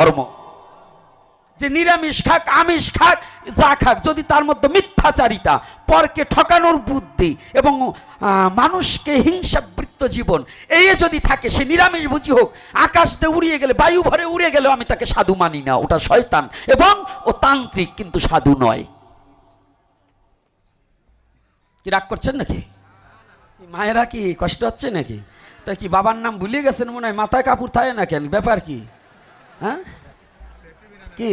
ধর্ম, যে নিরামিষ খাক আমিষ খাক যা খাক, যদি তার মধ্যে মিথ্যাচারিতা, পরকে ঠকানোর বুদ্ধি এবং মানুষকে হিংসাবৃত্ত জীবন এই যদি থাকে, সে নিরামিষ ভোজী হোক, আকাশ দিয়ে উড়িয়ে গেলে, বায়ু ভরে উড়ে গেলেও আমি তাকে সাধু মানি না। ওটা শয়তান এবং ও তান্ত্রিক, কিন্তু সাধু নয়। কি রাগ করছেন নাকি? মায়েরা কি কষ্ট হচ্ছে নাকি? তা কি বাবার নাম ভুলে গেছেন মনে হয়? মাথায় কাপড় থাকে না কেন? ব্যাপার কি? হ্যাঁ কি?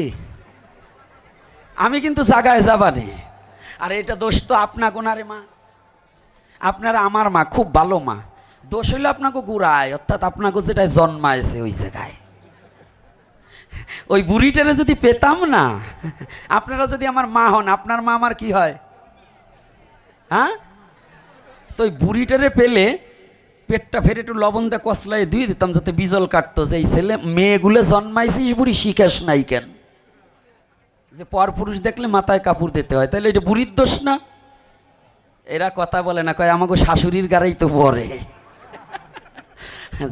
আমি কিন্তু জাগায় যাবানে। আর এটা দোষ তো আপনা গোনারে মা, আপনারা আমার মা খুব ভালো মা। দোষ হইলে আপনাকে গুড়ায়, অর্থাৎ আপনাকে যেটা জন্মাইছে ওই জায়গায়। ওই বুড়িটারে যদি পেতাম না, আপনারা যদি আমার মা হন, আপনার মা আমার কি হয়? হ্যাঁ, তো ওই বুড়িটারে পেলে পেটটা ফেরে একটু লবণ দিয়ে কসলাই ধুয়ে দিতাম, যাতে বিজল কাটতো যে এই ছেলে মেয়েগুলো জন্মাইছিস বুড়ি, শিখাস নাই কেন? যে পর পুরুষ দেখলে মাথায় কাপড় দিতে হয়, তাহলে এটা বুড়ির দোষ না? এরা কথা বলে না, কয় আমাকে শাশুড়ির গাড়াই তো পরে।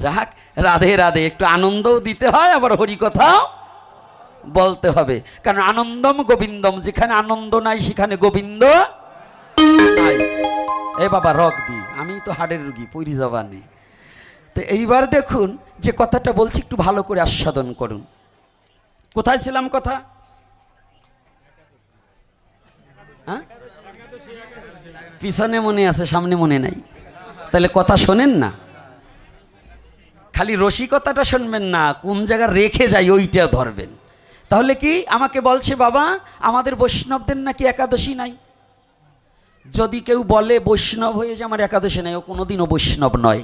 যাক, রাধে রাধে, একটু আনন্দও দিতে হয়, আবার হরি কথাও বলতে হবে। কারণ আনন্দম গোবিন্দম, যেখানে আনন্দ নাই সেখানে গোবিন্দ নাই। এ বাবা রক দি, আমি তো হাড়ের রুগী, পরি জবানে। তো এইবার দেখুন যে কথাটা বলছি, একটু ভালো করে আস্বাদন করুন। কোথায় ছিলাম কথা? হ্যাঁ, পিছনে মনে আছে, সামনে মনে নাই। তাহলে কথা শোনেন না, খালি রসিকতাটা শুনবেন না, কোন জায়গায় রেখে যাই ওইটা ধরবেন। তাহলে কি আমাকে বলছে, বাবা আমাদের বৈষ্ণবদের নাকি একাদশী নাই। যদি কেউ বলে বৈষ্ণব হয়ে যে আমার একাদশী নাই, ও কোনোদিনও বৈষ্ণব নয়।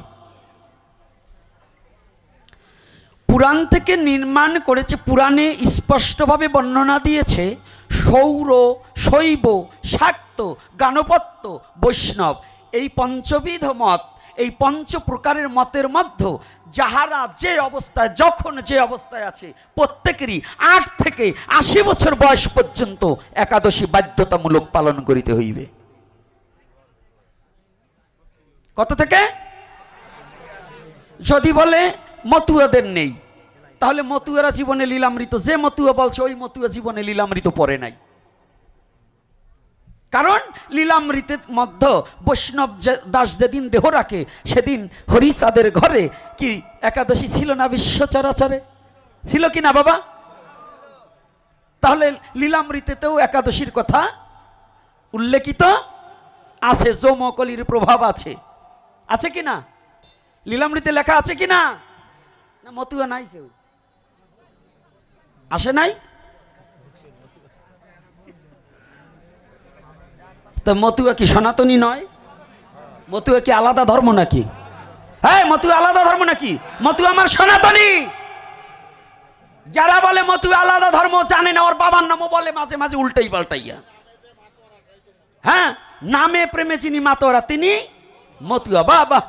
পুরাণ থেকে নির্মাণ করেছে, পুরাণে স্পষ্টভাবে বর্ণনা দিয়েছে সৌর, শৈব, শাক্ত, গাণপত্য, বৈষ্ণব, এই পঞ্চবিধ মত, এই পঞ্চ প্রকারের মতের মধ্যে যাহারা যে অবস্থায়, যখন যে অবস্থায় আছে, প্রত্যেকেরই 8 থেকে 80 বছর বয়স পর্যন্ত একাদশী বাধ্যতামূলক পালন করিতে হইবে। কত থেকে? যদি বলে মতুয়াদের নেই, তাহলে মতুয়ারা জীবনে লীলামৃত, যে মতুয়া বলছে ওই মতুয়া জীবনে লীলামৃত পড়ে নাই। কারণ লীলামৃতের মধ্যে বৈষ্ণব দাস যেদিন দেহ রাখে, সেদিন হরিচাঁদের ঘরে কি একাদশী ছিল না? বিশ্ব চরাচরে ছিল কি না বাবা? তাহলে লীলামৃতেতেও একাদশীর কথা উল্লেখিত আছে, যমকলির প্রভাব আছে, আছে কি না? লীলামৃতে লেখা আছে কি না? না মতুয়া নাই, কেউ আসে নাই? তো মতুয়া কি সনাতনী নয়? মতুয়া কি আলাদা ধর্ম নাকি? হ্যাঁ, মতুয়া আলাদা ধর্ম নাকি? মতুয়া আমার সনাতনী। যারা বলে মতুয়া আলাদা ধর্ম জানে না, ওর বাবার নামও বলে মাঝে মাঝে উল্টাই পাল্টাইয়া। হ্যাঁ, নামে প্রেমে যিনি মাতোয়ারা তিনি মতুয়া। বাবা,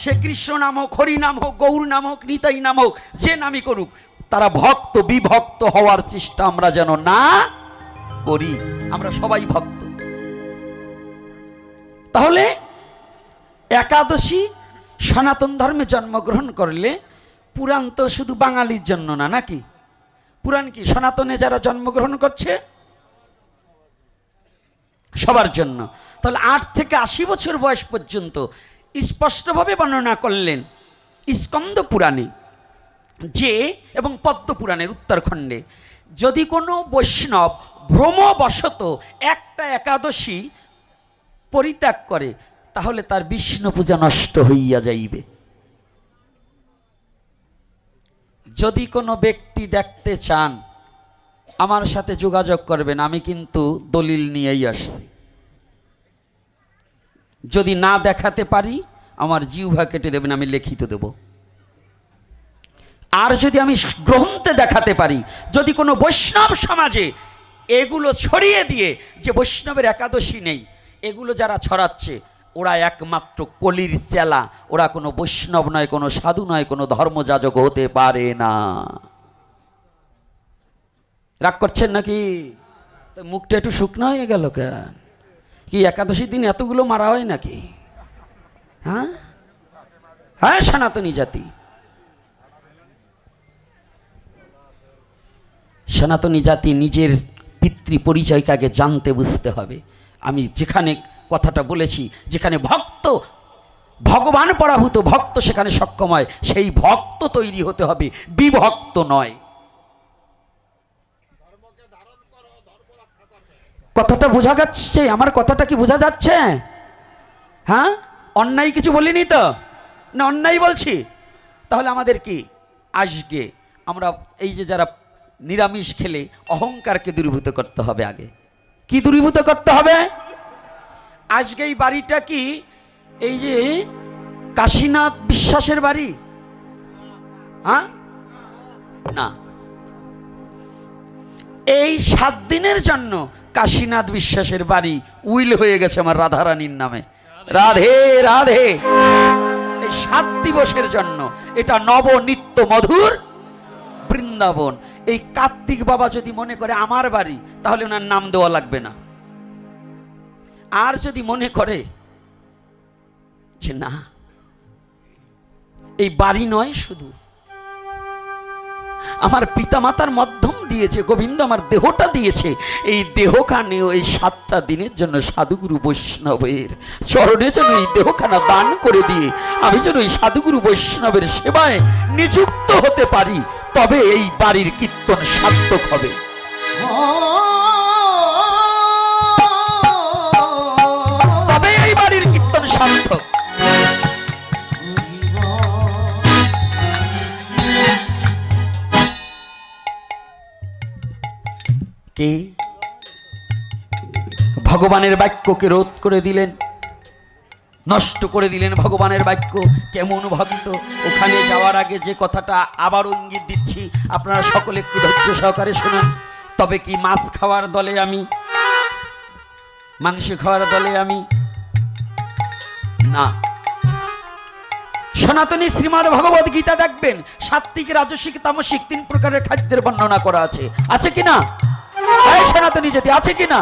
সে কৃষ্ণ নাম হোক, হরি নাম হোক, গৌর নাম হোক, নিতাই নাম হোক, যে নামই করুক, তারা ভক্ত। বিভক্ত হওয়ার চেষ্টা আমরা যেন না করি, আমরা সবাই ভক্ত। তাহলে একাদশী সনাতন ধর্মে জন্মগ্রহণ করলে, পুরাণ তো শুধু বাঙালির জন্য না নাকি? পুরাণ কি সনাতনে যারা জন্মগ্রহণ করছে সবার জন্য। তাহলে 8 থেকে 80 বছর বয়স পর্যন্ত স্পষ্টভাবে বর্ণনা করলেন স্কন্দ পুরাণে যে, এবং পদ্ম পুরাণের উত্তরখণ্ডে, যদি কোনো বৈষ্ণব ভ্রমবশত একটা একাদশী পরিত্যাগ করে, তাহলে তার বিষ্ণু পূজা নষ্ট হইয়া যাইবে। যদি কোনো ব্যক্তি দেখতে চান, আমার সাথে যোগাযোগ করবেন, আমি কিন্তু দলিল নিয়েই আসছি। যদি না দেখাতে পারি, আমার জিহ্বা কেটে দেবেন, আমি লিখিত দেব। আর যদি আমি গ্রন্থে দেখাতে পারি, যদি কোনো বৈষ্ণব সমাজে এগুলো ছড়িয়ে দিয়ে যে বৈষ্ণবের একাদশী নেই, এগুলো যারা ছড়াচ্ছে, ওরা একমাত্র কলির চেলা, ওরা কোনো বৈষ্ণব নয়, কোনো সাধু নয়, কোনো ধর্মযাজক হতে পারে না। রাগ করছেন নাকি? মুখটা একটু শুকনো হয়ে গেল কেন? কি একাদশীর দিন এতগুলো মারা হয় নাকি? হ্যাঁ, হ্যাঁ, সনাতনী জাতি। সনাতনী জাতি নিজের পিতৃ পরিচয়কে আগে জানতে বুঝতে হবে। আমি যেখানে কথাটা বলেছি, যেখানে ভক্ত ভগবান পরাভূত ভক্ত সেখানে সক্ষম হয়, সেই ভক্ত তৈরি হতে হবে, বিভক্ত নয়। কথাটা বোঝা যাচ্ছে? আমার কথাটা কি বোঝা যাচ্ছে? হ্যাঁ, অন্যায় কিছু বলিনি তো? না অন্যায় বলছি? তাহলে আমাদের কি আজকে আমরা এই যে যারা নিরামিষ খেলে অহংকারকে দূরীভূত করতে হবে। আগে কি দূরীভূত করতে হবে? আজকে এই বাড়িটা কি এই যে কাশীনাথ বিশ্বাসের বাড়ি? হ্যাঁ না, এই 7 দিনের জন্য কাশীনাথ বিশ্বাসের বাড়ি উইল হয়ে গেছে আমার রাধারানীর নামে। রাধে রাধে। এই 7 দিবসের জন্য এটা নব নিত্য মধুর বৃন্দাবন। এই কার্তিক বাবা যদি মনে করে আমার বাড়ি, তাহলে ওনার নাম দেওয়া লাগবে না। আর যদি মনে করে যে না এই বাড়ি নয়, শুধু আমার পিতামাতার মাধ্যম দিয়েছে, গোবিন্দ আমার দেহটা দিয়েছে, এই দেহখানেও এই 7টা দিনের জন্য সাধুগুরু বৈষ্ণবের চরণে যেন এই দেহখানা দান করে দিয়ে আমি যেন এই সাধুগুরু বৈষ্ণবের সেবায় নিযুক্ত হতে পারি, তবে এই বাড়ির কীর্তন সার্থক হবে। তবে এই বাড়ির কীর্তন সার্থক। কে ভগবানের বাক্যকে রোধ করে দিলেন, নষ্ট করে দিলেন ভগবানের বাক্য। কেমন ভক্ত! ওখানে যাওয়ার আগে যে কথাটা আবারও ইঙ্গিত দিচ্ছি, আপনারা সকলে একটু ধৈর্য সহকারে শুনুন। তবে কি মাছ খাওয়ার দলে আমি, মাংস খাওয়ার দলে আমি না। সনাতনী শ্রীমদ্ ভগবদ গীতা দেখবেন, সাত্ত্বিক রাজসিক তামসিক 3 প্রকারের খাদ্যের বর্ণনা করা আছে। আছে কিনা? সনাতনী জাতি আছে কিনা?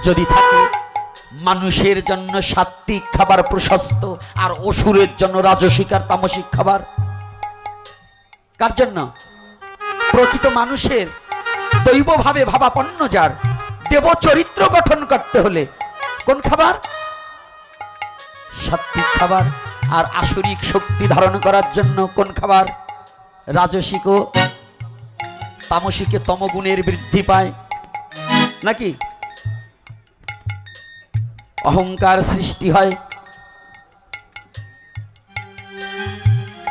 যদি থাকে, মানুষের জন্য সাত্ত্বিক খাবার প্রশস্ত, আর অসুরের জন্য রাজসিক আর তামসিক খাবার। কার জন্য? প্রকৃত মানুষের দৈবভাবে ভাবাপন্ন, যার দেব চরিত্র গঠন করতে হলে কোন খাবার? সাত্ত্বিক খাবার। আর আসরিক শক্তি ধারণ করার জন্য কোন খাবার? রাজসিক ও তামসিকে তমগুণের বৃদ্ধি পায় নাকি? অহংকার সৃষ্টি হয়।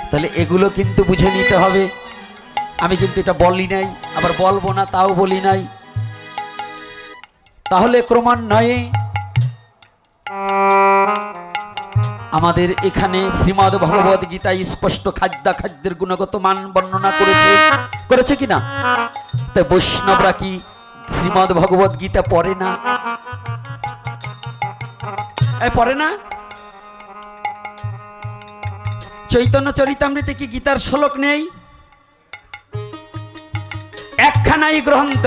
তাহলে এগুলো কিন্তু বুঝে নিতে হবে। আমি কিন্তু এটা বলি নাই, আবার বলবো না তাও বলি নাই। তাহলে ক্রমান্বয়ে আমাদের এখানে শ্রীমদ্ ভগবদ গীতায় স্পষ্ট খাদ্যের গুণগত মান বর্ণনা করেছে কিনা? তাই বৈষ্ণবরা কি শ্রীমদ্ ভগবদ গীতা পড়ে না? পড়ে না? চৈতন্য চরিতামৃতে কি গীতার শ্লোক নেই? একখানাই গ্রন্থ,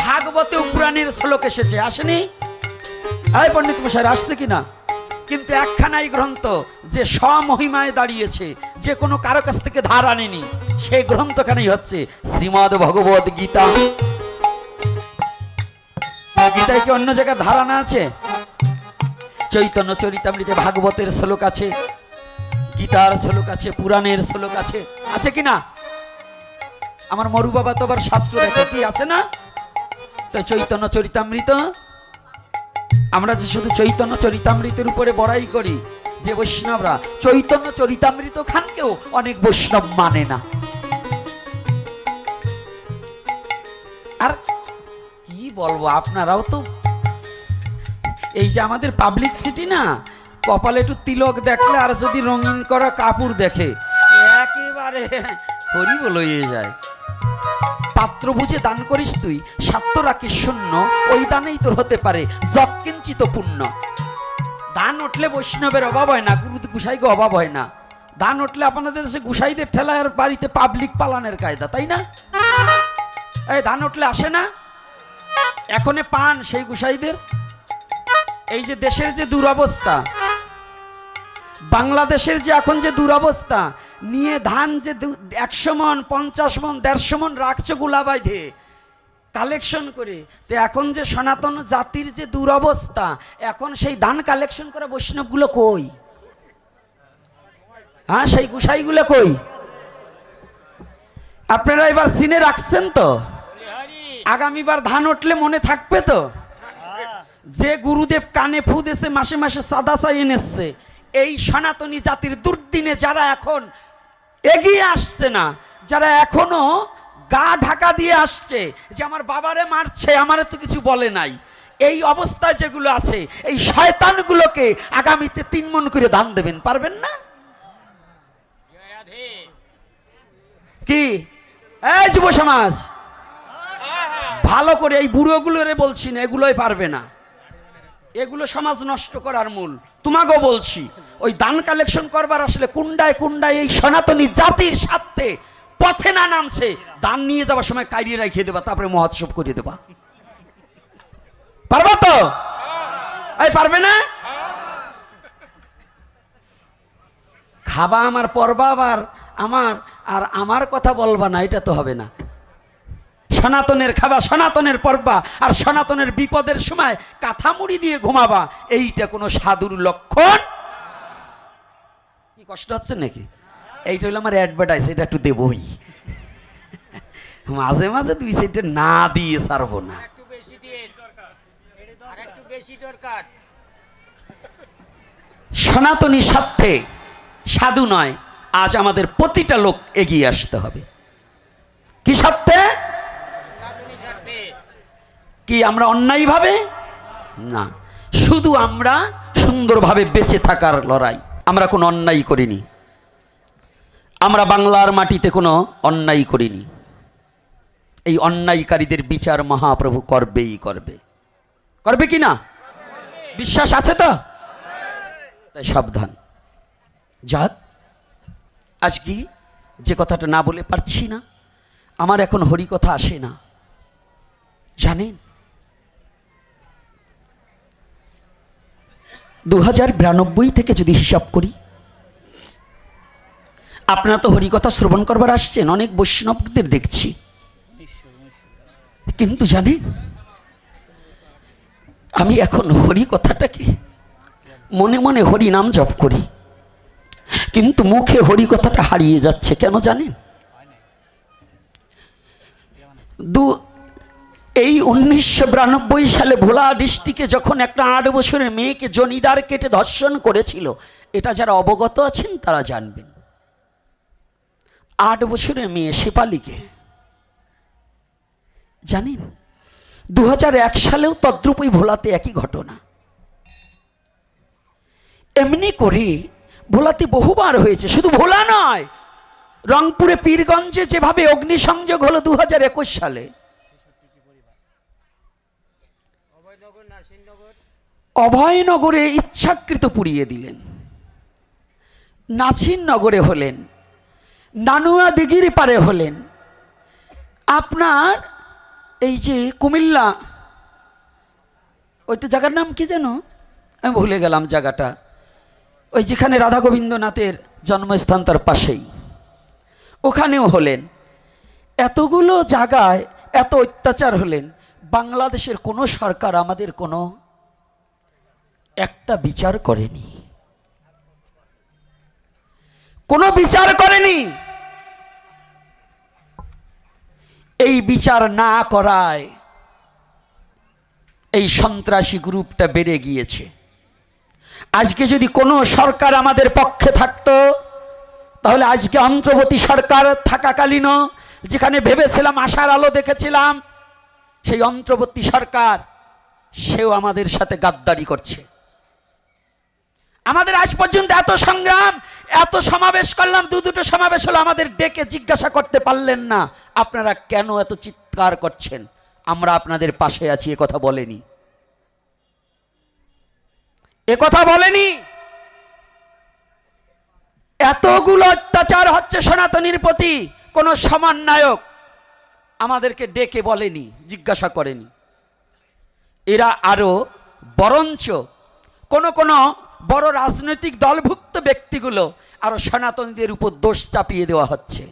ভাগবতে পুরাণের শ্লোক এসেছে, আসেনি? পণ্ডিত মশাই আসছে কিনা? কিন্তু একখানাই গ্রন্থ যে স্বমহিমায় দাঁড়িয়েছে, যে কোনো কারো কাছ থেকে ধার আনেনি, সেই গ্রন্থখানেই হচ্ছে শ্রীমদ্ ভগবদ গীতা। গীতায় কি অন্য জায়গায় ধার আনা আছে? চৈতন্য চরিতামৃতে ভাগবতের শ্লোক আছে, গীতার শ্লোক আছে, পুরাণের শ্লোক আছে। আছে কিনা? আমার মরু বাবা তো আবার শাস্ত্র দেখে, কি আছে না? তো চৈতন্য চরিতামৃত, আমরা যে শুধু চৈতন্য চরিতামৃতের উপরে বড়াই করি, যে বৈষ্ণবরা চৈতন্য চরিতামৃত খানকেও অনেক বৈষ্ণব মানে না। আর কি বলবো, আপনারাও তো এই যে আমাদের পাবলিক সিটি না, কপালে একটু তিলক দেখলে আর যদি রঙিন করা কাপড় দেখে, একেবারে হরিবোল হয়ে যায়। পাত্র বুঝে দান করিস তুই, স্বার্থ রাখিস শূন্য, ওই দানেই তোর হতে পারে যৎকিঞ্চিত পুণ্য। দান উঠলে বৈষ্ণবের অভাব হয় না, গুরু গুসাইকে অভাব হয় না। দান উঠলে আপনাদের দেশে গুসাইদের ঠেলার বাড়িতে পাবলিক পালানের কায়দা, তাই না? এই দান উঠলে আসে না? এখনে পান সেই গুসাইদের। এই যে দেশের যে দুরবস্থা, বাংলাদেশের যে এখন যে দুরবস্থা, নিয়ে ধান যে 100 মন 50 মন 150 মন রাখছে গুলা বাইধে কালেকশন করে, তো এখন যে সনাতন জাতির যে দুরবস্থা, এখন সেই ধান কালেকশন করা বৈষ্ণবগুলো কই? হ্যাঁ, সেই গুসাইগুলো কই? আপনারা এবার চিনে রাখছেন তো? আগামীবার ধান উঠলে মনে থাকবে তো যে গুরুদেব কানে ফু দিয়েছে, মাসে মাসে সাদা চাই এনেছে, এই সনাতনী জাতির দুর্দিনে যারা এখন এগিয়ে আসছে না, যারা এখনো গা ঢাকা দিয়ে আসছে যে আমার বাবারে মারছে, আমারে তো কিছু বলে নাই, এই অবস্থায় যেগুলো আছে, এই শয়তানগুলোকে আগামীতে 3 মণ করে দান দেবেন, পারবেন না? কি এই যুব সমাজ, ভালো করে এই বুড়োগুলোরে বলছি না, এগুলোই পারবে না, এগুলো সমাজ নষ্ট করার মূল। তোমাকেও বলছি, ওই দান কালেকশন করবার আসলে কুন্ডায় কুন্ডায় এই সনাতনী জাতির স্বার্থে পথে না নামছে, দান নিয়ে যাওয়ার সময় কাইরিয়ে রাখিয়ে দেবা, তারপরে মহোৎসব করিয়ে দেবা। পারবা তো? এই পারবে না? খাবা আমার, পরবা আবার আমার, আর আমার কথা বলবা না, এটা তো হবে না। সনাতনের খাবা, সনাতনের পরবা, আর সনাতনের বিপদের সময় কাঁথা মুড়ি দিয়ে ঘুমাবা, এইটা কোনো সাধুর লক্ষণ। কি কষ্ট হচ্ছে নাকি? এইটা হলো আমার অ্যাডভার্টাইজ, এটা একটু দেবই, মাঝে মাঝে 2 সেন্টে না দিয়ে ছাড়বো না। সনাতনী স্বার্থে সাধু নয়, আজ আমাদের প্রতিটা লোক এগিয়ে আসতে হবে। কি স্বার্থে? কি আমরা অন্যায়ভাবে না, শুধু আমরা সুন্দরভাবে বেঁচে থাকার লড়াই। আমরা কোনো অন্যায় করিনি, আমরা বাংলার মাটিতে কোনো অন্যায় করিনি। এই অন্যায়কারীদের বিচার মহাপ্রভু করবেই করবে। করবে কি না? বিশ্বাস আছে তো? তাই সাবধান। যাক, আজকে যে কথাটা না বলে পারছি না, আমার এখন হরি কথা আসে না, জানেন? 2092 থেকে যদি হিসাব করি, আপনারা তো হরিকথা শ্রবণ করবার আসছেন, অনেক বৈষ্ণবদের দেখছি, কিন্তু জানেন আমি এখন হরি কথাটাকে মনে মনে হরি নাম জপ করি, কিন্তু মুখে হরি কথাটা হারিয়ে যাচ্ছে। কেন জানেন? এই 1992 সালে ভোলা ডিস্ট্রিক্টে যখন একটা 8 বছরের মেয়েকে জনিদার কেটে ধর্ষণ করেছিল, এটা যারা অবগত আছেন তারা জানবেন। 8 বছরের মেয়ে শেফালিকে, জানেন 2001 সালেও তদ্রূপই ভোলাতে একই ঘটনা। এমনি করে ভোলাতে বহুবার হয়েছে, শুধু ভোলা নয়, রংপুরে পীরগঞ্জে যেভাবে অগ্নিসংযোগ হলো 2021 সালে, অভয়নগরে ইচ্ছাকৃত পুড়িয়ে দিলেন, নাছিরনগরে হলেন, নানুয়া দিঘির পারে হলেন, আপনার এই যে কুমিল্লা, ওইটা জায়গার নাম কি যেন আমি ভুলে গেলাম জায়গাটা, ওই যেখানে রাধা গোবিন্দনাথের জন্মস্থান তার পাশেই, ওখানেও হলেন। এতগুলো জায়গায় এত অত্যাচার হলেন, বাংলাদেশের কোনো সরকার আমাদের কোনো একটা বিচার করেনি, কোনো বিচার করেনি। এই বিচার না করায় এই সন্ত্রাসী গ্রুপটা বেড়ে গিয়েছে। আজকে যদি কোনো সরকার আমাদের পক্ষে থাকতো, তাহলে আজকে অন্তর্বর্তী সরকার থাকাকালীনও যেখানে ভেবেছিলাম আশার আলো দেখেছিলাম, সেই অন্তর্বর্তী সরকার সেও আমাদের সাথে গাদ্দারি করছে। আমাদের আজ পর্যন্ত এত সংগ্রাম, এত সমাবেশ করলাম, দুটো সমাবেশ হলো, আমাদের ডেকে জিজ্ঞাসা করতে পারলেন না আপনারা কেন এত চিৎকার করছেন, আমরা আপনাদের পাশে আছি, এ কথা বলেনি, এ কথা বলেনি। এতগুলো অত্যাচার হচ্ছে সনাতনীর প্রতি, কোনো সমন্বয়ক আমাদেরকে ডেকে বলেনি, জিজ্ঞাসা করেনি। এরা আরো বরঞ্চ কোন বড় রাজনৈতিক দলভুক্ত ব্যক্তিগুলো আরো সনাতনীদের উপর দোষ চাপিয়ে দেওয়া হচ্ছে।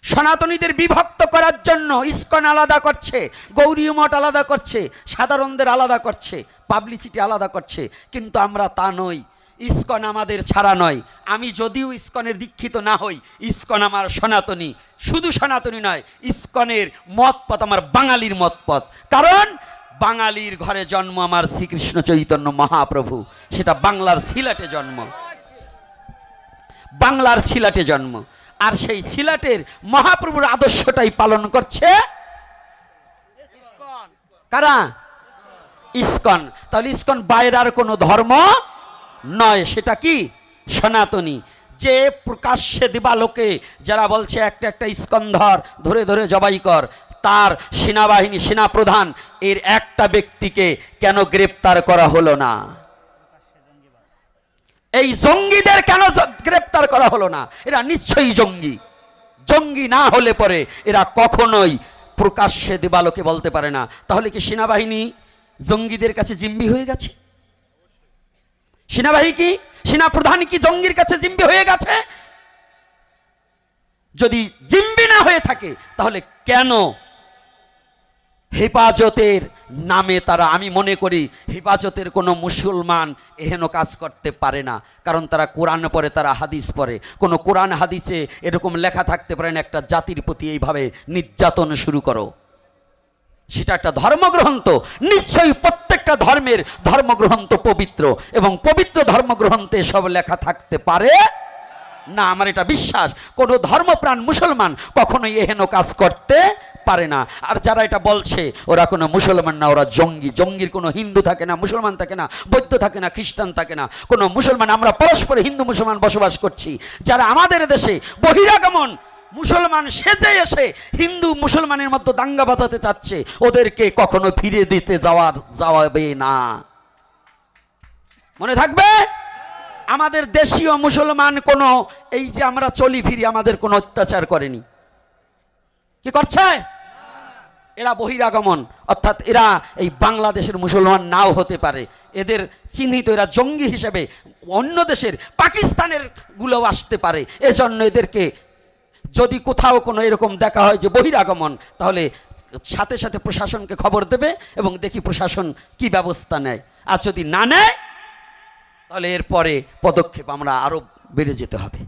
সনাতনীদের বিভক্ত করার জন্য ইসকন আলাদা করছে, গৌরী মঠ আলাদা করছে, সাধারণদের আলাদা করছে, পাবলিসিটি আলাদা করছে। কিন্তু আমরা তা নই। ইসকন আমাদের ছাড়া নয়। আমি যদিও ইসকনের দীক্ষিত না হই, ইসকন আমার সনাতনী। শুধু সনাতনী নয়, ইসকনের মতপথ আমার বাঙালির মতপথ। কারণ বাঙালির ঘরে জন্ম আমার শ্রীকৃষ্ণ চৈতন্য মহাপ্রভু। সেটা বাংলার সিলেটে জন্ম, বাংলার সিলেটে জন্ম। আর সেই সিলেটের মহাপ্রভুর আদর্শটাই পালন করছে কারা? ইসকন। তাহলে ইসকন বাইরের কোনো ধর্ম নয়, সেটা কি? সনাতনী। যে প্রকাশ্যে দিবালোকে যারা বলছে একটা একটা ইসকন ধরে ধরে জবাই কর, তার সেনাবাহিনী সেনাপ্রধান এর একটা ব্যক্তিকে কেন গ্রেপ্তার করা হলো না? এই জঙ্গিদের কেন গ্রেপ্তার করা হলো না? এরা নিশ্চয়ই জঙ্গি। জঙ্গি না হলে পরে এরা কখনোই প্রকাশ্যে দিবালোকে বলতে পারে না। তাহলে কি সেনাবাহিনী জঙ্গিদের কাছে জিম্বি হয়ে গেছে? সেনাবাহিনী কি, সেনাপ্রধান কি জঙ্গির কাছে জিম্বি হয়ে গেছে? যদি জিম্বি না হয়ে থাকে তাহলে কেন হেফাজতের নামে তারা, আমি মনে করি হেফাজতের কোনো মুসলমান এহেন কাজ করতে পারে না। কারণ তারা কোরআন পড়ে, তারা হাদিস পড়ে। কোনো কোরআন হাদিসে এরকম লেখা থাকতে পারে না একটা জাতির প্রতি এইভাবে নির্যাতন শুরু করো। সেটা একটা ধর্মগ্রন্থ। নিশ্চয়ই প্রত্যেকটা ধর্মের ধর্মগ্রন্থ পবিত্র, এবং পবিত্র ধর্মগ্রন্থে সব লেখা থাকতে পারে না। আমার এটা বিশ্বাস। কোনো ধর্মপ্রাণ মুসলমান কখনোই এহেন কাজ করতে পারে না। আর যারা এটা বলছে ওরা কোনো মুসলমান না, ওরা জঙ্গি। জঙ্গির কোনো হিন্দু থাকে না, মুসলমান থাকে না, বৌদ্ধ থাকে না, খ্রিস্টান থাকে না, কোনো মুসলমান। আমরা পরস্পরে হিন্দু মুসলমান বসবাস করছি। যারা আমাদের দেশে বহিরাগমন মুসলমান সেজে এসে হিন্দু মুসলমানের মধ্যে দাঙ্গা বাঁধাতে চাচ্ছে, ওদেরকে কখনো ফিরে দিতে যাওয়াবে না। মনে থাকবে, আমাদের দেশীয় মুসলমান কোনো এই যে আমরা চলি ফিরি, আমাদের কোনো অত্যাচার করেনি। কি করছে? এরা বহিরাগমন, অর্থাৎ এরা এই বাংলাদেশের মুসলমান নাও হতে পারে। এদের চিহ্নিত, এরা জঙ্গি হিসেবে অন্য দেশের পাকিস্তানের গুলোও আসতে পারে। এজন্য এদেরকে যদি কোথাও কোনো এরকম দেখা হয় যে বহিরাগমন, তাহলে সাথে সাথে প্রশাসনকে খবর দেবে এবং দেখি প্রশাসন কি ব্যবস্থা নেয়। আর যদি না নেয় তাহলে এরপরে পদক্ষেপ আমরা আরো বেড়ে যেতে হবে।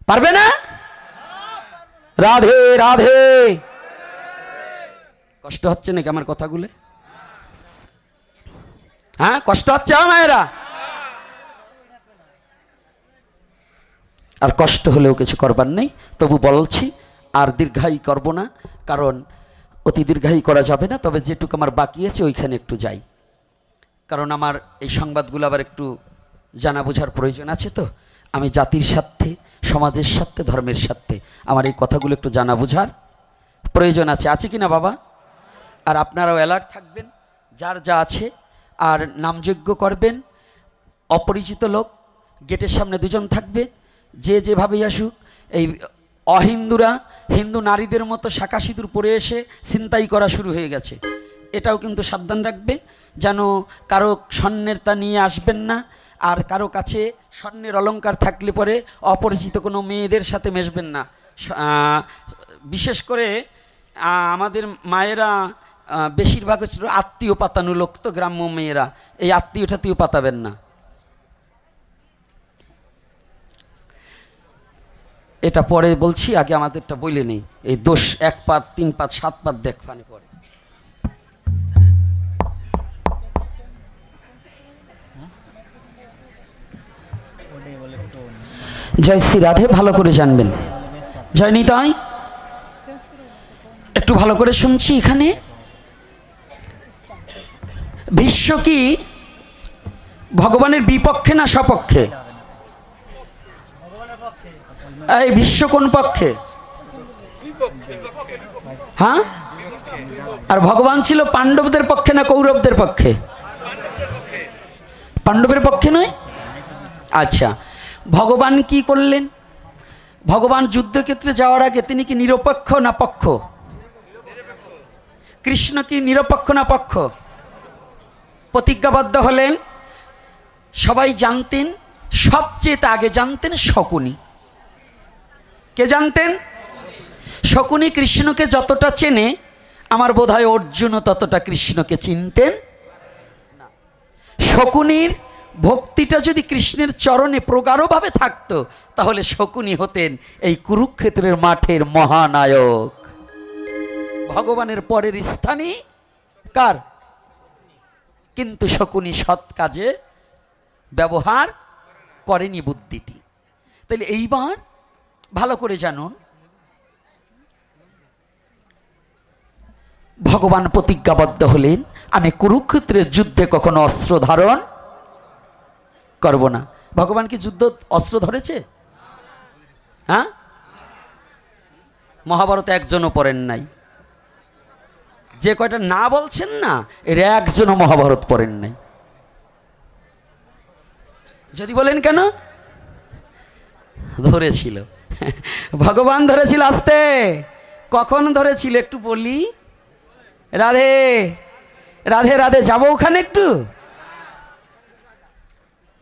পারবে না? রাধে রাধে। কষ্ট হচ্ছে নাকি আমার কথাগুলো? হ্যাঁ, কষ্ট হচ্ছে মায়েরা? আর কষ্ট হলেও কিছু করবার নেই, তবু বলছি আর দীর্ঘায়ী করব না, কারণ অতি দীর্ঘায়ী করা যাবে না। তবে যেটুকু আমার বাকি আছে ওইখানে একটু যাই, কারণ আমার এই সংবাদগুলো আবার একটু জানা বোঝার প্রয়োজন আছে। তো আমি জাতির স্বার্থে, সমাজের স্বার্থে, ধর্মের স্বার্থে আমার এই কথাগুলো একটু জানা বোঝার প্রয়োজন আছে কি না বাবা? আর আপনারাও অ্যালার্ট থাকবেন, যার যা আছে। আর নামযজ্ঞ করবেন। অপরিচিত লোক গেটের সামনে দুজন থাকবে, যে যেভাবেই আসুক। এই অহিন্দুরা হিন্দু নারীদের মতো শাঁখা সিঁদুর পরে এসে ছিনতাই করা শুরু হয়ে গেছে। এটাও কিন্তু সাবধান রাখবে, যেন কারো স্বর্ণের তা নিয়ে আসবেন না। আর কারো কাছে স্বর্ণের অলংকার থাকলে পরে অপরিচিত কোনো মেয়েদের সাথে মেশবেন না। বিশেষ করে আমাদের মায়েরা বেশিরভাগ হচ্ছে আত্মীয় পাতানো লোক, তো গ্রাম্য মেয়েরা এই আত্মীয় টাত্মীয় পাতাবেন না। এটা পরে বলছি, আগে আমাদেরটা বলে নেই। এই দোষ 1 পাত 3 পাত 7 পাত দেখবানে পরে। জয় শ্রী রাধে। ভালো করে জানবেন। জয় নিতাই। একটু ভালো করে শুনছি। এখানে ভীষ্ম কি ভগবানের বিপক্ষে না সপক্ষে? এই ভীষ্ম কোন পক্ষে? হ্যাঁ? আর ভগবান ছিল পাণ্ডবদের পক্ষে না কৌরবদের পক্ষে? পাণ্ডবের পক্ষে নয়? আচ্ছা, ভগবান কি করলেন? ভগবান যুদ্ধক্ষেত্রে যাওয়ার আগে তিনি কি নিরপেক্ষ না পক্ষ? কৃষ্ণ কি নিরপেক্ষ না পক্ষ? প্রতিজ্ঞাবদ্ধ হলেন সবাই জানতেন, সবচেয়ে আগে জানতেন শকুনি। কে জানতেন? শকুনি কৃষ্ণকে যতটা চেনে, আমার বোধ হয় অর্জুনও ততটা কৃষ্ণকে চিনতেন না। শকুনির ভক্তিটা যদি কৃষ্ণের চরণে প্রগাঢ়ভাবে থাকতো, তাহলে শকুনি হতেন এই কুরুক্ষেত্রের মাঠের মহানায়ক। ভগবানের পরের স্থানই কার? কিন্তু শকুনি সৎ কাজে ব্যবহার করেনি বুদ্ধিটি। তাহলে এইবার ভালো করে জানুন, ভগবান প্রতিজ্ঞাবদ্ধ হলেন, আমি কুরুক্ষেত্রের যুদ্ধে কখনো অস্ত্র ধারণ করব না। ভগবান কি যুদ্ধ অস্ত্র ধরেছে? হ্যাঁ, মহাভারত একজনও পড়েন নাই। যে কয়টা না বলছেন না, এর একজনও মহাভারত পড়েন নাই। যদি বলেন কেন? ধরেছিল, ভগবান ধরেছিল। আস্তে, কখন ধরেছিল একটু বলি? রাধে রাধে রাধে, যাবো ওখানে একটু?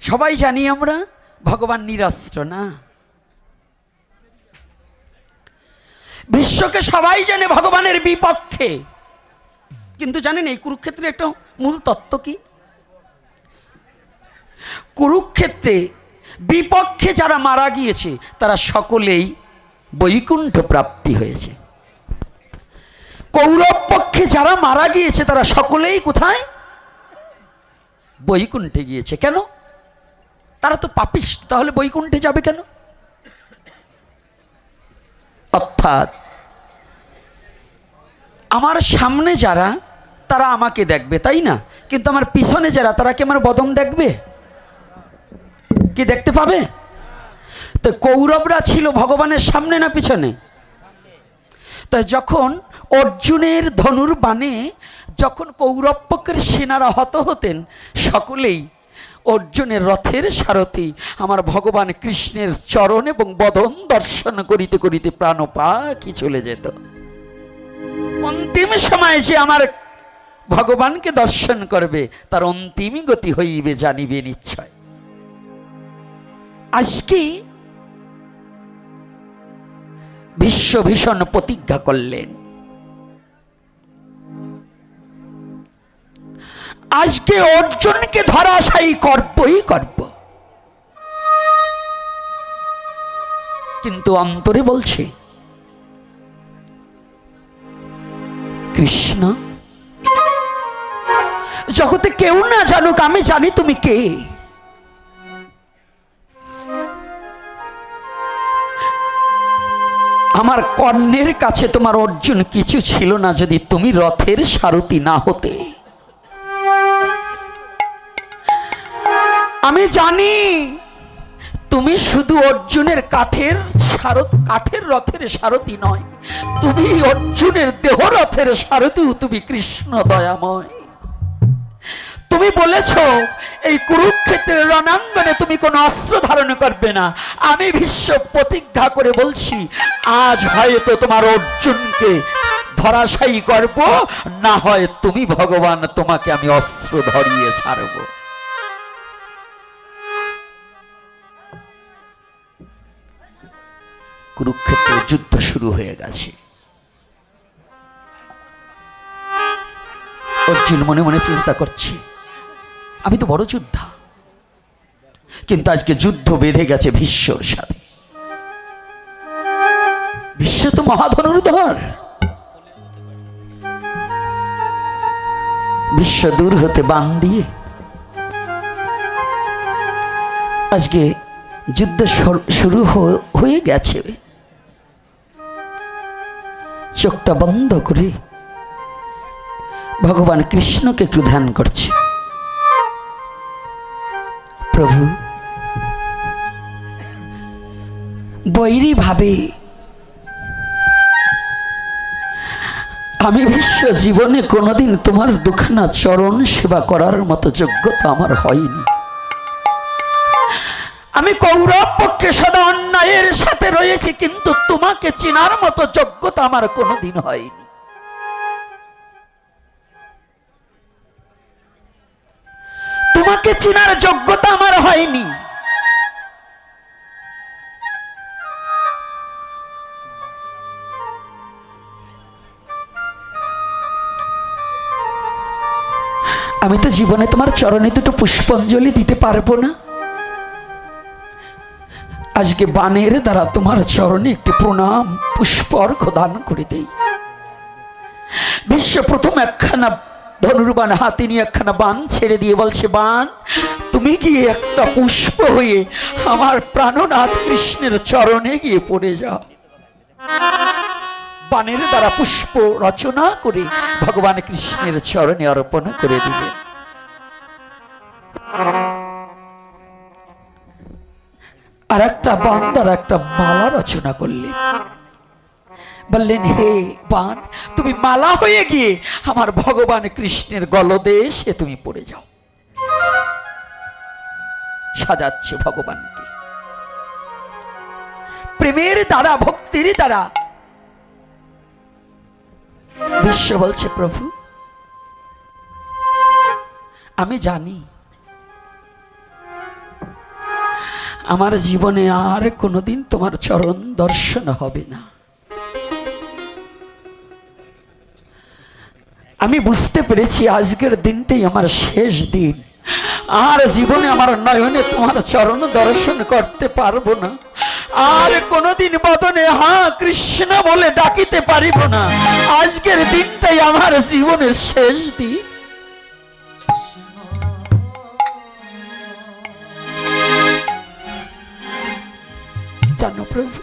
সবাই জানি আমরা ভগবান নিরস্ত্র না। বিশ্বকে সবাই জানে ভগবানের বিপক্ষে, কিন্তু জানেন এই কুরুক্ষেত্রে একটা মূল তত্ত্ব কি? কুরুক্ষেত্রে বিপক্ষে যারা মারা গিয়েছে তারা সকলেই বৈকুণ্ঠ প্রাপ্তি হয়েছে। কৌরব পক্ষে যারা মারা গিয়েছে তারা সকলেই কোথায়? বৈকুণ্ঠে গিয়েছে। কেন? তারা তো পাপিষ্ঠ, তাহলে বৈকুণ্ঠে যাবে কেন? অর্থাৎ আমার সামনে যারা, তারা আমাকে দেখবে, তাই না? কিন্তু আমার পিছনে যারা, তারা কি আমার বদন দেখবে? কি দেখতে পাবে? তো কৌরবরা ছিল ভগবানের সামনে না পিছনে? তাই যখন অর্জুনের ধনুর বাণে যখন কৌরব পক্ষের সেনারা হত হতেন, সকলেই অর্জুনের রথের সারথি আমার ভগবান কৃষ্ণের চরণ এবং বদন দর্শন করিতে করিতে প্রাণ পাখি চলে যেত। অন্তিম সময় যে আমার ভগবানকে দর্শন করবে, তার অন্তিম গতি হইবে জানিবে নিশ্চয়। আজকে বিশ্বভীষণ প্রতিজ্ঞা করলেন, আজকে অর্জুনকে ধরাশায়ী করবই করব। কিন্তু অন্তরে বলছে, কৃষ্ণ, জগতে কেউ না জানুক, আমি জানি তুমি কে। আমার কর্ণের কাছে তোমার অর্জুন কিছু ছিল না যদি তুমি রথের সারথি না হতে। আমি জানি তুমি শুধু অর্জুনের কাঠের রথের সারথি নয়, তুমি অর্জুনের দেহ রথের সারথিও তুমি কৃষ্ণ দয়াময়। তুমি বলেছ এই কুরুক্ষেত্রের রণাঙ্গনে তুমি কোনো অস্ত্র ধারণ করবে না। আমি ভীষ্ম প্রতিজ্ঞা করে বলছি, আজ হয়তো তোমার অর্জুনকে ধরাশায়ী করব, না হয় তুমি ভগবান, তোমাকে আমি অস্ত্র ধরিয়ে ছাড়ব। কুরুক্ষেত্রের যুদ্ধ শুরু হয়ে গেছে। অর্জুন মনে মনে চিন্তা করছে, আমি তো বড় যোদ্ধা, কিন্তু আজকে যুদ্ধ বেঁধে গেছে ভীষ্মর সাথে। ভীষ্ম তো মহাধনুর্ধর। ভীষ্ম দূর হতে বাণ দিয়ে আজকে যুদ্ধ শুরু হয়ে গেছে। চোখটা বন্ধ করে ভগবান কৃষ্ণকে একটু ধ্যান করছে। প্রভু, বৈরী ভাবে আমি বিশ্ব জীবনে কোনোদিন তোমার দুখানা চরণ সেবা করার মতো যোগ্যতা আমার হয়নি। আমি কৌরব পক্ষে সদা অন্যায়ের সাথে রয়েছি, কিন্তু তোমাকে চেনার মতো যোগ্যতা আমার কোনোদিন হয়নি। তোমাকে তোমাকে চেনার যোগ্যতা আমার হয়নি। আমি তো জীবনে তোমার চরণে দুটো পুষ্পাঞ্জলি দিতে পারবো না। আজকে বানের দ্বারা তোমার চরণে একটি প্রণাম পুষ্পর্ঘ দান করে দেই। বিশ্ব প্রথম একখানা ধনুর্বাণ হাতে নিয়ে একখানা বান ছেড়ে দিয়ে বলছে, বান তুমি গিয়ে একটা পুষ্প হয়ে আমার প্রাণনাথ কৃষ্ণের চরণে গিয়ে পড়ে যাও। বানের দ্বারা পুষ্প রচনা করে ভগবান কৃষ্ণের চরণে অর্পণ করে দিলেন। আর একটা বান দ্বারা একটা মালা রচনা করলেন। বললেন, হে বান তুমি মালা হয়ে গিয়ে আমার ভগবান কৃষ্ণের গলদেশে তুমি পড়ে যাও। সাজাচ্ছে ভগবানকে প্রেমের দ্বারা, ভক্তির দ্বারা। বিশ্ব বলছে, প্রভু আমি জানি আমার জীবনে আর কোনোদিন তোমার চরণ দর্শন হবে না। আমি বুঝতে পেরেছি আজকের দিনটাই আমার শেষ দিন। আর জীবনে আমার নয়নে তোমার চরণ দর্শন করতে পারবো না। আর কোনোদিন বদনে হা কৃষ্ণ বলে ডাকিতে পারিব না। আজকের দিনটাই আমার জীবনের শেষ দিন। জানো প্রভু,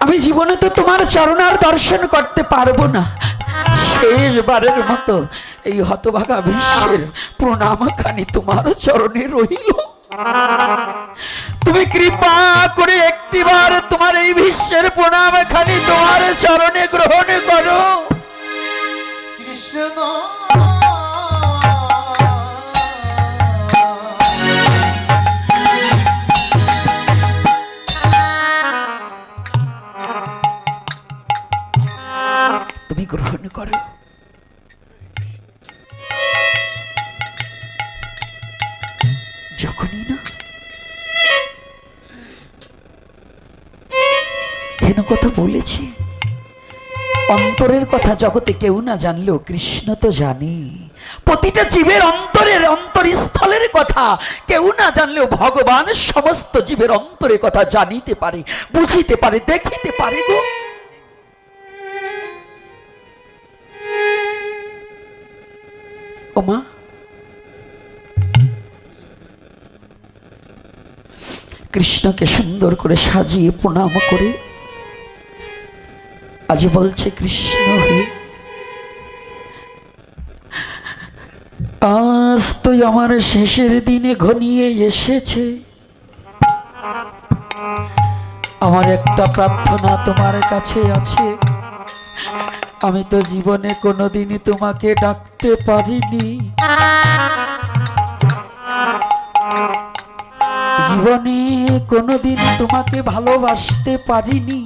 আমি জীবনে তো তোমার চরণ আর দর্শন করতে পারবো না। শেষবারের মতো এই হতভাগা বিশ্বের প্রণামখানি তোমার চরণে রইল। তুমি কৃপা করে একটিবার তোমার এই বিশ্বের প্রণামখানি তোমার চরণে গ্রহণ করো। কৃষ্ণ তুমি গ্রহণ করো। যখনই না হেন কথা বলেছি, অন্তরের কথা জগতে কেউ না জানলেও কৃষ্ণ তো জানে। প্রতিটা জীবের অন্তরের অন্তরস্থলের কথা কেউ না জানলেও ভগবান সমস্ত জীবের অন্তরের কথা জানিতে পারে, বুঝিতে পারে, দেখিতে পারে গো। ওমা, কৃষ্ণকে সুন্দর করে সাজিয়ে প্রণাম করে আজ বলছে, কৃষ্ণ হে, আজ তো আমার শেষের দিনে ঘনিয়ে এসেছে। আমার একটা প্রার্থনা তোমার কাছে আছে। আমি তো জীবনে কোনোদিনই তোমাকে ডাকতে পারিনি, জীবনে কোনোদিন তোমাকে ভালোবাসতে পারিনি।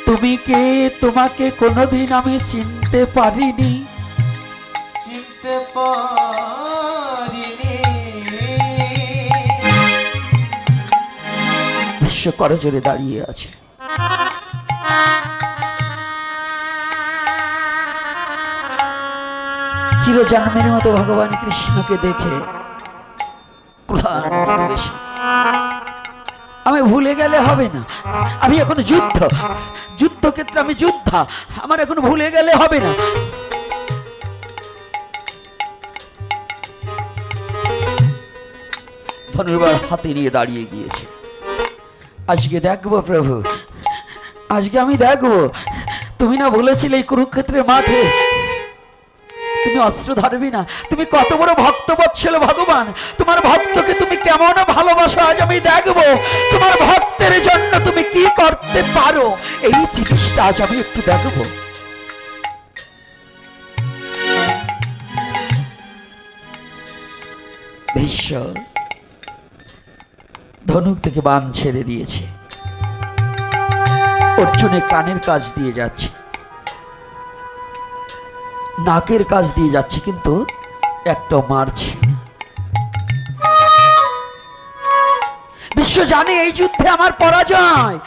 তুমি কে তোমাকে কোনোদিন আমি চিনতে পারিনি, চিনতে পারিনি। বিশ্ব করজোরে দাঁড়িয়ে আছে। চিরজন্মের মতো ভগবান কৃষ্ণকে দেখে আমি ভুলে গেলে হবে না। আমি এখন যুদ্ধক্ষেত্রে আমি যোদ্ধা, আমার এখন ভুলে গেলে হবে না। ধনুর্বাণ হাতে নিয়ে দাঁড়িয়ে গিয়েছে। আজকে দেখবো প্রভু, আজকে আমি দেখবো। তুমি না বলেছিলে এই কুরুক্ষেত্রের মাঠে তুমি অস্ত্র ধরবি না। তুমি কত বড় ভক্ত বৎসল ভগবান, তোমার ভক্তকে তুমি কেমন ভালোবাসো আজ আমি দেখবো। তোমার ভক্তের জন্য তুমি কি করতে পারো এই জিনিসটা আজ আমি একটু দেখবো। ভীষ্ম ধনুক থেকে বাণ ছেড়ে দিয়েছে, অর্জুনে কানের কাজ দিয়ে যাচ্ছে, নাকের কাজ দিয়ে যাচ্ছে, কিন্তু একটা মারছে না। বিশ্ব জানে এই যুদ্ধে আমার পরাজয়,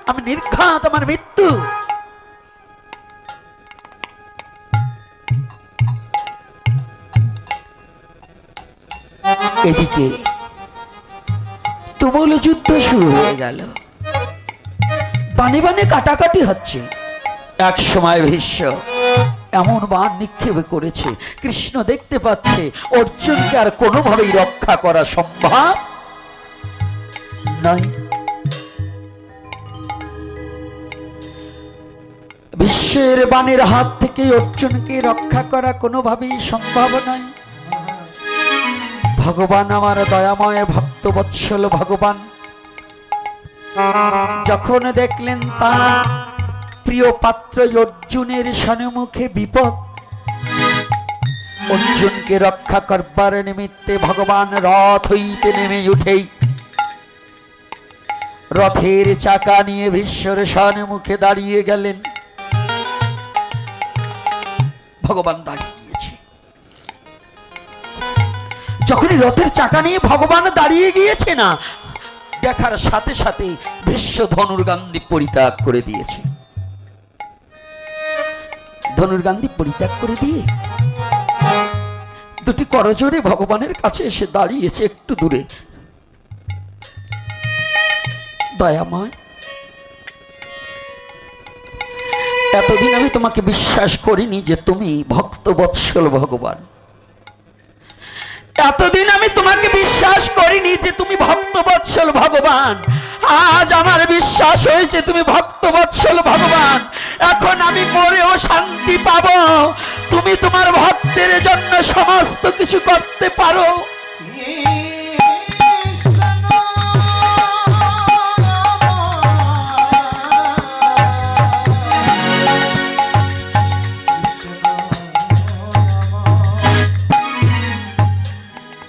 আমি নির্ঘাত, আমার মৃত্যু। এদিকে তুমুল যুদ্ধ শুরু হয়ে গেল, বানে বানে কাটাকাটি হচ্ছে। এক সময় ভীষ্ম এমন বাণ নিক্ষেপ করেছে, কৃষ্ণ দেখতে পাচ্ছে অর্জুনকে আর কোনোভাবেই রক্ষা করা সম্ভব নয়। বিশ্বের বাণের হাত থেকে অর্জুনকে রক্ষা করা কোনোভাবেই সম্ভব নয়। ভগবান আমার দয়াময় ভক্তবৎসল ভগবান যখন দেখলেন তার প্রিয় পাত্র অর্জুনের সম্মুখে বিপদ, অর্জুনকে রক্ষা করবার নিমিত্তে ভগবান রথ হইতে নেমে উঠেই রথের চাকা নিয়ে ভীষ্মর সম্মুখে দাঁড়িয়ে গেলেন। ভগবান দাঁড়িয়ে গিয়েছে। যখনই রথের চাকা নিয়ে ভগবান দাঁড়িয়ে গিয়েছে না, দেখার সাথে সাথে ভীষ্ম ধনুর্গান্ডি পরিত্যাগ করে দিয়েছে। ধনুর্গান্ডি পরিত্যাগ করে দিয়ে দুটি করজোড়ে ভগবানের কাছে এসে দাঁড়িয়েছে একটু দূরে। দয়াময়, এতদিন আমি তোমাকে বিশ্বাস করিনি যে তুমি ভক্তবৎসল ভগবান। এতদিন আমি তোমাকে বিশ্বাস করিনি যে তুমি ভক্তবৎসল ভগবান। আজ আমার বিশ্বাস হয়েছে তুমি ভক্তবৎসল ভগবান। এখন আমি মরেও শান্তি পাবো। তুমি তোমার ভক্তের জন্য সমস্ত কিছু করতে পারো।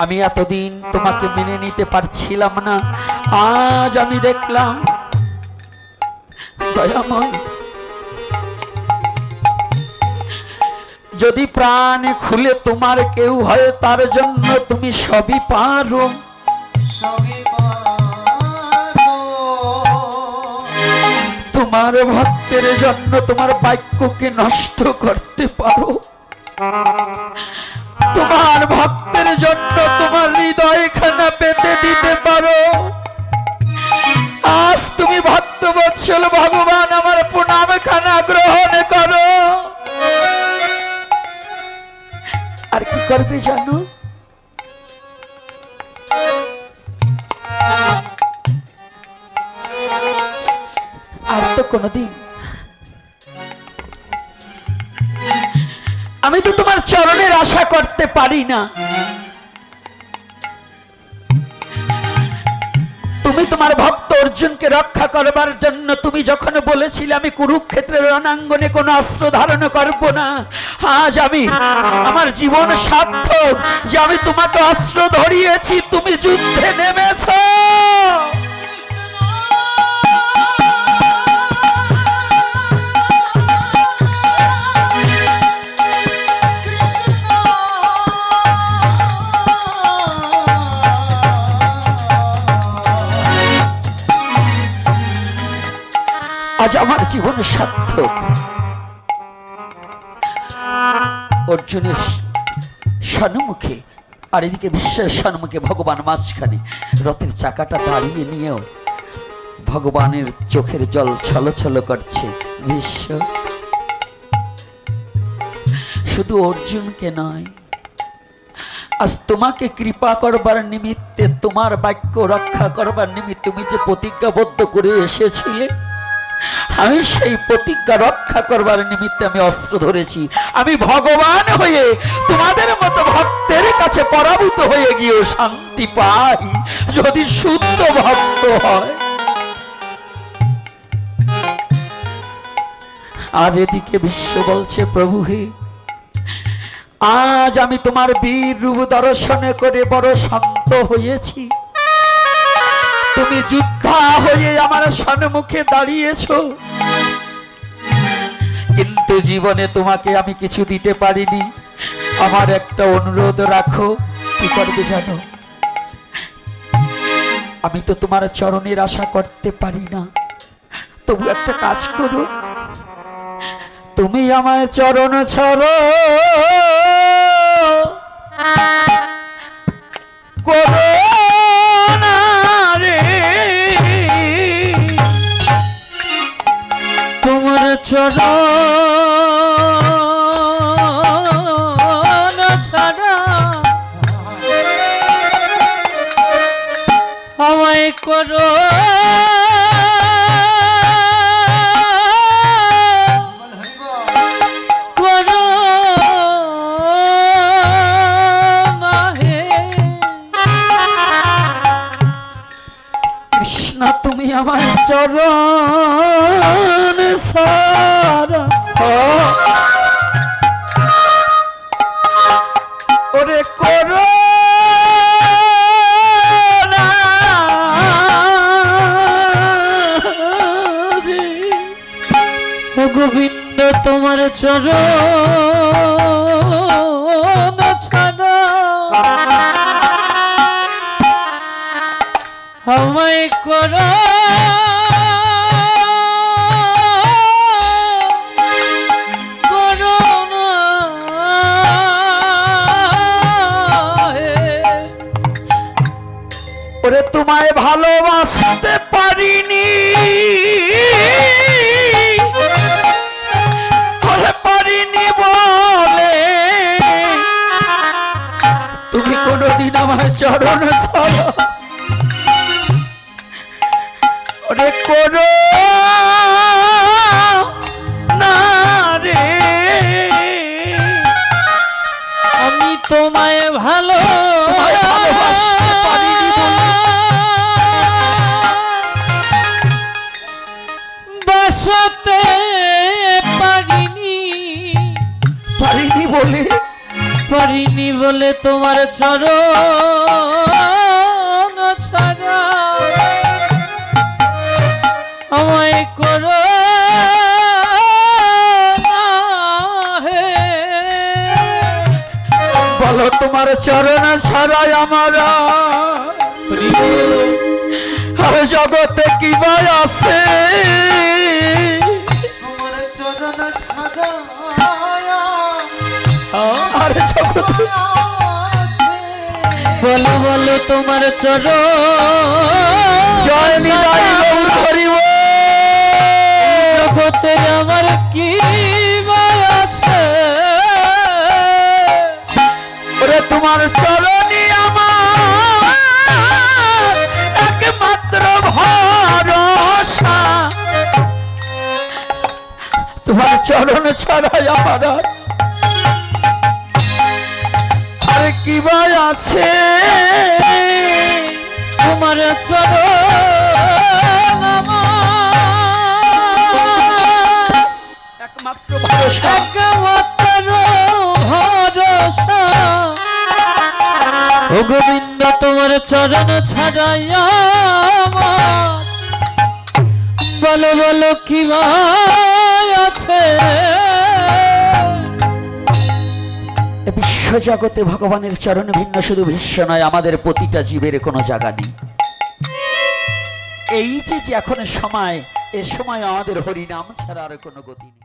আমি এতদিন তোমাকে মেনে নিতে পারছিলাম না, আজ আমি দেখলাম দয়াময়, যদি প্রাণ খুলে তোমার কেউ হয় তার জন্য তুমি সবই পারো। তোমার ভক্তের জন্য তোমার বাক্যকে নষ্ট করতে পারো। তোমার ভক্তের জন্য তোমার হৃদয়খানা পেতে দিতে পারো। আজ তুমি ভক্তবৎসল ভগবান, আমার প্রণামখানা গ্রহণ করো। আর কি করবে জানো? আর তো কোনদিন আমি তো তোমার চরণের আশা করতে পারি না। তুমি তোমার ভক্ত অর্জুনকে রক্ষা করবার জন্য তুমি যখন বলেছিলে আমি কুরুক্ষেত্রের রণাঙ্গনে কোনো অস্ত্র ধারণ করব না, আজ আমি আমার জীবন সার্থক যে আমি তোমাকে অস্ত্র ধরিয়েছি, তুমি যুদ্ধে নেমেছ। আজ আমার জীবন সার্থক। অর্জুনের সম্মুখে আর এদিকে বিশ্বের সম্মুখে ভগবান মাঝখানে রথের চাকাটা দাঁড়িয়ে নিয়েও ভগবানের চোখের জল ছলছল করছে। বিশ্ব শুধু অর্জুনকে নয়, আজ তোমাকে কৃপা করবার নিমিত্তে, তোমার বাক্য রক্ষা করবার নিমিত্তে তুমি যে প্রতিজ্ঞাবদ্ধ করে এসেছিলে, আমি সেই প্রতিজ্ঞা রক্ষা করবার নিমিত্তে আমি অস্ত্র ধরেছি। আমি ভগবান হয়ে তোমাদের মতো ভক্তের কাছে পরাভূত হয়ে গিয়েও শান্তি পাই যদি শুদ্ধ ভক্ত হয়। আর এদিকে বিশ্ব বলছে, প্রভু হে, আজ আমি তোমার বীর রূপ দর্শন করে বড় শান্ত হয়েছি। তুমি যোদ্ধা হয়ে আমার সম্মুখে দাঁড়িয়েছো, কিন্তু জীবনে তোমাকে আমি কিছু দিতে পারিনি। আমার একটা অনুরোধ রাখো, কি করবে জানো? আমি তো তোমার চরণের আশা করতে পারি না, তবু একটা কাজ করো, তুমি আমার চরণ ছাড়ো করো না রে, তোমার চরণ ছাড়া আমায় করো করো না হে কৃষ্ণ, তুমি আমার চরণ সারা ওরে করো না রে। ও গোবিন্দ তোমার চরণ ছাড়া আমায় করো করো না হে। ওরে তোমায় ভালোবাসতে পারিনি, ওরে পারিনি বলে তুমি কোনোদিন আমার চরণ ছাড়ো ওরে করো না রে। আমি তোমায় ভালোবাসতে পারিনি বলে। বাসতে পারিনি পারিনি বলে তোমার চরণ ছাড়া আমায় করো না হে। বলো তোমার চরণ ছাড়াই আমার আর জগতে কি ভাই আছে? তোমার চরণ ছাড়া আর জগতে বলো বলো তোমার চরণ জয় নিতাই গৌর হরি বল। জগতে আমার কি ভয় আছে? ওরে তোমার চরণই আমার একমাত্র ভরসা, তোমার চরণ ছাড়াই আমার আর কি ভাই আছে? তোমার চরণ আমার একমাত্র ভরসা, একমাত্র ভরসা। ও গোবিন্দ তোমার চরণ ছাড়াই আমার বলো বলো কি ভয় আছে? বিশ্ব জগতে ভগবানের চরণ ভিন্ন, শুধু বিশ্ব নয়, আমাদের প্রতিটা জীবের কোনো জায়গা নেই। এই যে এখন সময়, এ সময় আমাদের হরিনাম ছাড়া আর কোনো গতি নেই।